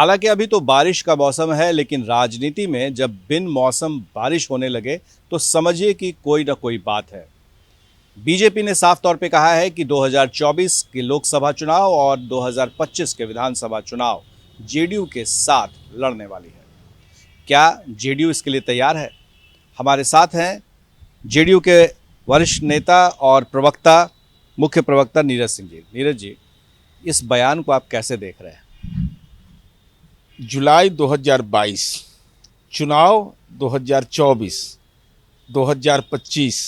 हालांकि अभी तो बारिश का मौसम है, लेकिन राजनीति में जब बिन मौसम बारिश होने लगे तो समझिए कि कोई ना कोई बात है। बीजेपी ने साफ तौर पे कहा है कि 2024 के लोकसभा चुनाव और 2025 के विधानसभा चुनाव जेडीयू के साथ लड़ने वाली है। क्या जेडीयू इसके लिए तैयार है? हमारे साथ हैं जेडीयू के वरिष्ठ नेता और प्रवक्ता, मुख्य प्रवक्ता नीरज सिंह जी। नीरज जी, इस बयान को आप कैसे देख रहे हैं? जुलाई 2022, चुनाव 2024, 2025,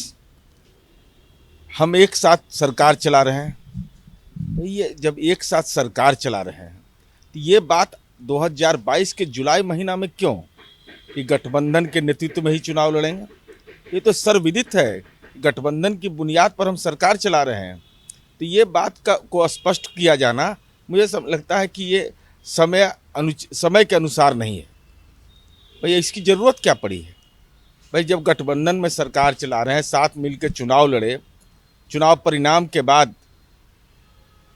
हम एक साथ सरकार चला रहे हैं। तो ये जब एक साथ सरकार चला रहे हैं तो ये बात 2022 के जुलाई महीना में क्यों कि गठबंधन के नेतृत्व में ही चुनाव लड़ेंगे? ये तो सर्वविदित है, गठबंधन की बुनियाद पर हम सरकार चला रहे हैं। तो ये बात को स्पष्ट किया जाना मुझे लगता है कि ये समय के अनुसार नहीं है। भाई इसकी ज़रूरत क्या पड़ी है? भाई जब गठबंधन में सरकार चला रहे हैं, साथ मिलकर चुनाव लड़े, चुनाव परिणाम के बाद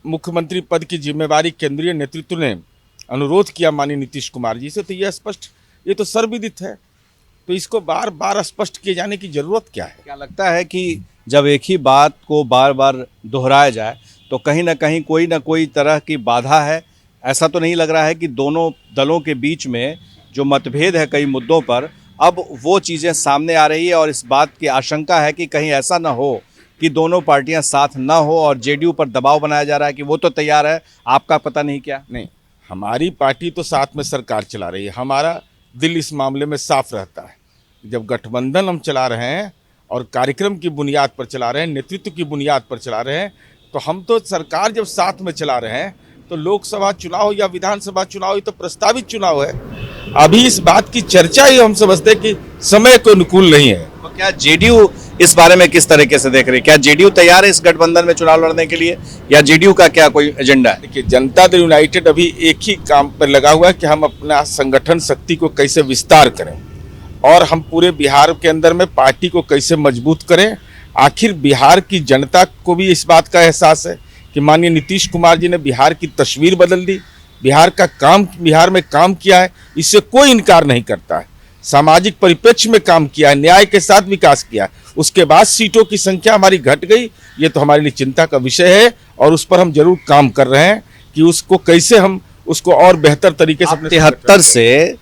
मुख्यमंत्री पद की जिम्मेवारी केंद्रीय नेतृत्व ने अनुरोध किया माननीय नीतीश कुमार जी से, तो यह स्पष्ट, ये तो सर्वविदित है। तो इसको बार बार स्पष्ट किए जाने की जरूरत क्या है? क्या लगता है कि जब एक ही बात को बार बार दोहराया जाए तो कहीं ना कोई तरह की बाधा है? ऐसा तो नहीं लग रहा है कि दोनों दलों के बीच में जो मतभेद है कई मुद्दों पर, अब वो चीज़ें सामने आ रही है और इस बात की आशंका है कि कहीं ऐसा ना हो कि दोनों पार्टियां साथ ना हो और जेडीयू पर दबाव बनाया जा रहा है कि वो तो तैयार है, आपका पता नहीं क्या? नहीं, हमारी पार्टी तो साथ में सरकार चला रही है। हमारा दिल इस मामले में साफ रहता है। जब गठबंधन हम चला रहे हैं और कार्यक्रम की बुनियाद पर चला रहे हैं, नेतृत्व की बुनियाद पर चला रहे हैं, तो हम तो सरकार जब साथ में चला रहे हैं तो लोकसभा चुनाव या विधानसभा चुनाव ये तो प्रस्तावित चुनाव है। अभी इस बात की चर्चा ही हम समझते हैं कि समय को अनुकूल नहीं है। तो क्या जेडीयू इस बारे में किस तरीके से देख रही है? क्या जेडीयू तैयार है इस गठबंधन में चुनाव लड़ने के लिए, या जेडीयू का क्या कोई एजेंडा है? देखिए, जनता दल यूनाइटेड अभी एक ही काम पर लगा हुआ है कि हम अपना संगठन शक्ति को कैसे विस्तार करें और हम पूरे बिहार के अंदर में पार्टी को कैसे मजबूत करें। आखिर बिहार की जनता को भी इस बात का एहसास है कि माननीय नीतीश कुमार जी ने बिहार की तस्वीर बदल दी, बिहार में काम किया है, इससे कोई इनकार नहीं करता है। सामाजिक परिप्रेक्ष्य में काम किया है, न्याय के साथ विकास किया है। उसके बाद सीटों की संख्या हमारी घट गई, ये तो हमारे लिए चिंता का विषय है और उस पर हम जरूर काम कर रहे हैं कि उसको कैसे हम उसको और बेहतर तरीके से 73 से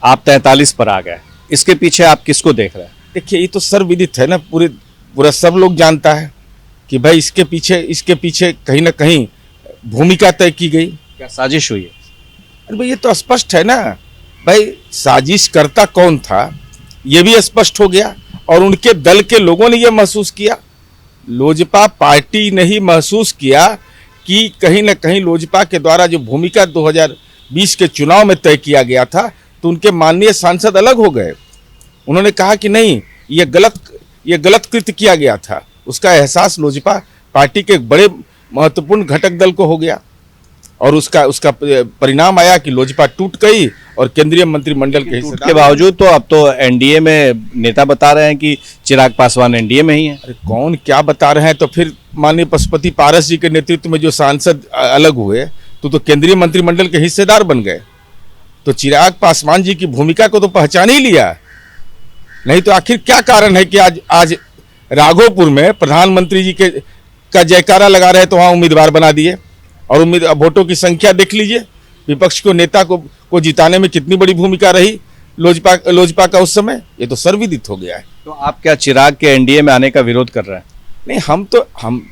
आप 43 पर आ गए, इसके पीछे आप किसको देख रहे हैं? देखिए, ये तो सर्वविदित है ना, पूरा सब लोग जानता है कि भाई इसके पीछे कहीं ना कहीं भूमिका तय की गई। क्या साजिश हुई है? अरे भाई ये तो स्पष्ट है ना। भाई साजिश करता कौन था ये भी स्पष्ट हो गया और उनके दल के लोगों ने ये महसूस किया। लोजपा पार्टी ने ही महसूस किया कि कहीं ना कहीं लोजपा के द्वारा जो भूमिका 2020 के चुनाव में तय किया गया था, तो उनके माननीय सांसद अलग हो गए। उन्होंने कहा कि नहीं, ये गलत कृत्य किया गया था। उसका एहसास लोजपा पार्टी के एक बड़े महत्वपूर्ण घटक दल को हो गया और उसका परिणाम आया कि लोजपा टूट गई और केंद्रीय मंत्रिमंडल के हिस्से के बावजूद तो अब तो एनडीए में नेता बता रहे हैं कि चिराग पासवान एनडीए में ही है। अरे कौन क्या बता रहे हैं? तो फिर माननीय पशुपति पारस जी के नेतृत्व में जो सांसद अलग हुए तो केंद्रीय मंत्रिमंडल के हिस्सेदार बन गए। तो चिराग पासवान जी की भूमिका को तो पहचान ही लिया। नहीं तो आखिर क्या कारण है कि आज राघोपुर में प्रधानमंत्री जी का जयकारा लगा रहे तो वहाँ उम्मीदवार बना दिए और वोटों की संख्या देख लीजिए। विपक्ष को नेता को जिताने में कितनी बड़ी भूमिका रही लोजपा का उस समय। ये तो सर्वविदित हो गया है। तो आप क्या चिराग के एनडीए में आने का विरोध कर रहे हैं? नहीं,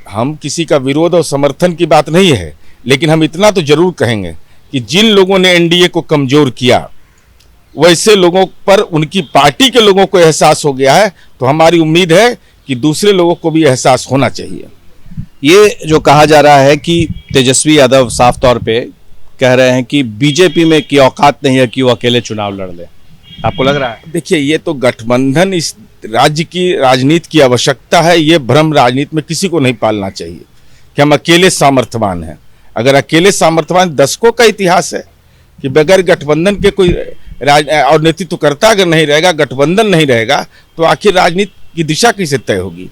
हम किसी का विरोध और समर्थन की बात नहीं है, लेकिन हम इतना तो जरूर कहेंगे कि जिन लोगों ने एनडीए को कमजोर किया वैसे लोगों पर उनकी पार्टी के लोगों को एहसास हो गया है। तो हमारी उम्मीद है कि दूसरे लोगों को भी एहसास होना चाहिए। ये जो कहा जा रहा है कि तेजस्वी यादव साफ तौर पे कह रहे हैं कि बीजेपी में की औकात नहीं है कि वो अकेले चुनाव लड़ ले, आपको लग रहा है? देखिए, ये तो गठबंधन इस राज्य की राजनीति की आवश्यकता है। ये भ्रम राजनीति में किसी को नहीं पालना चाहिए कि हम अकेले सामर्थ्यवान हैं। अगर अकेले सामर्थ्यवान, दशकों का इतिहास है कि बगैर गठबंधन के कोई और नेतृत्वकर्ता अगर नहीं रहेगा, गठबंधन नहीं रहेगा, तो आखिर राजनीति की दिशा कैसे तय होगी?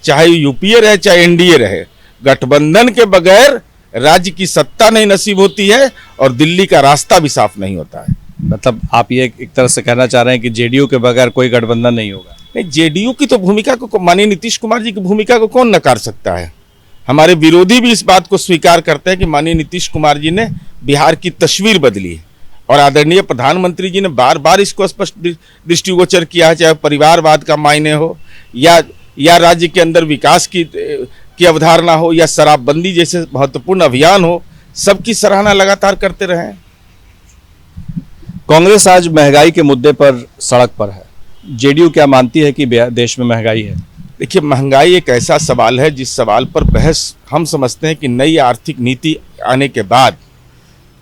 चाहे यूपीए रहे चाहे एनडीए रहे, गठबंधन के बगैर राज्य की सत्ता नहीं नसीब होती है और दिल्ली का रास्ता भी साफ नहीं होता है। मतलब आप ये एक तरह से कहना चाह रहे हैं कि जेडीयू के बगैर कोई गठबंधन नहीं होगा? नहीं, जेडीयू की तो भूमिका को माननीय नीतीश कुमार जी की भूमिका को कौन नकार सकता है। हमारे विरोधी भी इस बात को स्वीकार करते हैं कि माननीय नीतीश कुमार जी ने बिहार की तस्वीर बदली है और आदरणीय प्रधानमंत्री जी ने बार बार इसको स्पष्ट दृष्टिगोचर किया है, चाहे परिवारवाद का मायने हो या राज्य के अंदर विकास की अवधारणा हो या शराबबंदी जैसे महत्वपूर्ण अभियान हो, सबकी सराहना लगातार करते रहे हैं। कांग्रेस आज महंगाई के मुद्दे पर सड़क पर है, जेडीयू क्या मानती है कि देश में महंगाई है? देखिए, महंगाई एक ऐसा सवाल है जिस सवाल पर बहस हम समझते हैं कि नई आर्थिक नीति आने के बाद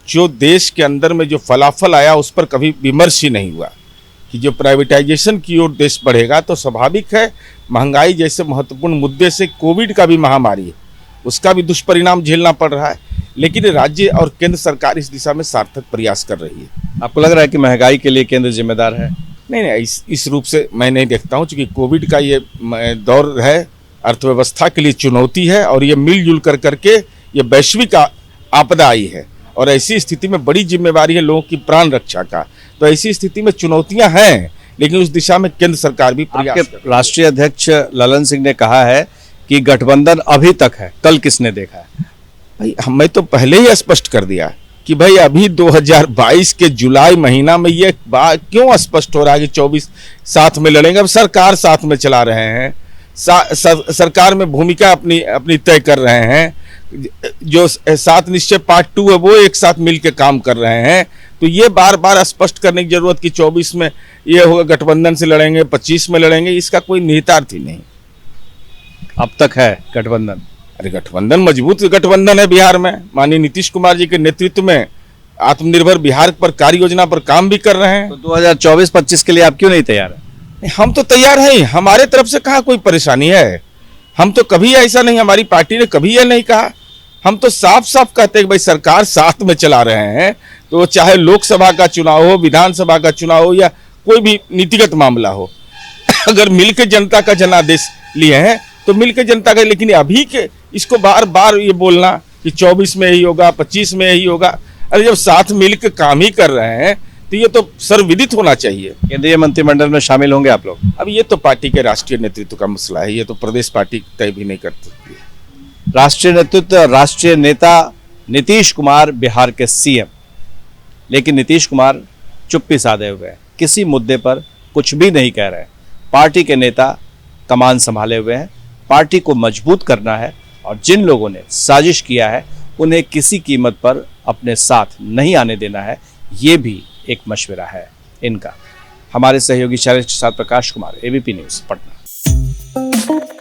जो देश के अंदर में जो फलाफल आया उस पर कभी विमर्श ही नहीं हुआ कि जो प्राइवेटाइजेशन की ओर देश बढ़ेगा तो स्वाभाविक है महंगाई जैसे महत्वपूर्ण मुद्दे से कोविड का भी महामारी है उसका भी दुष्परिणाम झेलना पड़ रहा है, लेकिन राज्य और केंद्र सरकार इस दिशा में सार्थक प्रयास कर रही है। आपको लग रहा है कि महंगाई के लिए केंद्र जिम्मेदार है? नहीं, इस रूप से मैं नहीं देखता हूँ, क्योंकि कोविड का ये दौर है, अर्थव्यवस्था के लिए चुनौती है और ये मिलजुल करके ये वैश्विक आपदा आई है और ऐसी स्थिति में बड़ी जिम्मेवारी है लोगों की प्राण रक्षा का। तो ऐसी स्थिति में चुनौतियां हैं, लेकिन उस दिशा में केंद्र सरकार भी प्रयास। राष्ट्रीय अध्यक्ष ललन सिंह ने कहा है कि गठबंधन अभी तक है, कल किसने देखा है? भाई, मैं तो पहले ही स्पष्ट कर दिया कि भाई अभी 2022 के जुलाई महीना में ये बात क्यों स्पष्ट हो रहा है कि 24 साथ में लड़ेंगे। अब सरकार साथ में चला रहे हैं, सरकार में भूमिका अपनी तय कर रहे हैं, जो सात निश्चय पार्ट 2 है वो एक साथ मिलकर काम कर रहे हैं। तो ये बार बार स्पष्ट करने की जरूरत कि 24 में ये होगा गठबंधन से लड़ेंगे, 25 में लड़ेंगे, इसका कोई निहितार्थ ही नहीं। अब तक है गठबंधन? अरे गठबंधन मजबूत गठबंधन है बिहार में, माननीय नीतीश कुमार जी के नेतृत्व में आत्मनिर्भर बिहार पर कार्य योजना पर काम भी कर रहे हैं। तो 2024-25 के लिए आप क्यों नहीं तैयार है? हम तो तैयार हैं, हमारे तरफ से कहाँ कोई परेशानी है। हम तो कभी ऐसा नहीं, हमारी पार्टी ने कभी यह नहीं कहा। हम तो साफ साफ कहते हैं कि भाई सरकार साथ में चला रहे हैं, तो चाहे लोकसभा का चुनाव हो, विधानसभा का चुनाव हो या कोई भी नीतिगत मामला हो, अगर मिलकर जनता का जनादेश लिए हैं तो मिलकर जनता का। लेकिन अभी के इसको बार बार ये बोलना कि 24 में यही होगा, 25 में यही होगा, अरे जब साथ मिलकर काम ही कर रहे हैं तो ये तो सर्वविदित होना चाहिए। केंद्रीय मंत्रिमंडल में शामिल होंगे आप लोग? अब ये तो पार्टी के राष्ट्रीय नेतृत्व का मसला है, ये तो प्रदेश पार्टी तय भी नहीं कर सकती है। राष्ट्रीय नेतृत्व, राष्ट्रीय नेता नीतीश कुमार बिहार के सीएम, लेकिन नीतीश कुमार चुप्पी साधे हुए हैं, किसी मुद्दे पर कुछ भी नहीं कह रहे। पार्टी के नेता कमान संभाले हुए हैं, पार्टी को मजबूत करना है और जिन लोगों ने साजिश किया है उन्हें किसी कीमत पर अपने साथ नहीं आने देना है, ये भी एक मशवरा है इनका। हमारे सहयोगी शैलेश प्रकाश कुमार, एबीपी न्यूज़, पटना।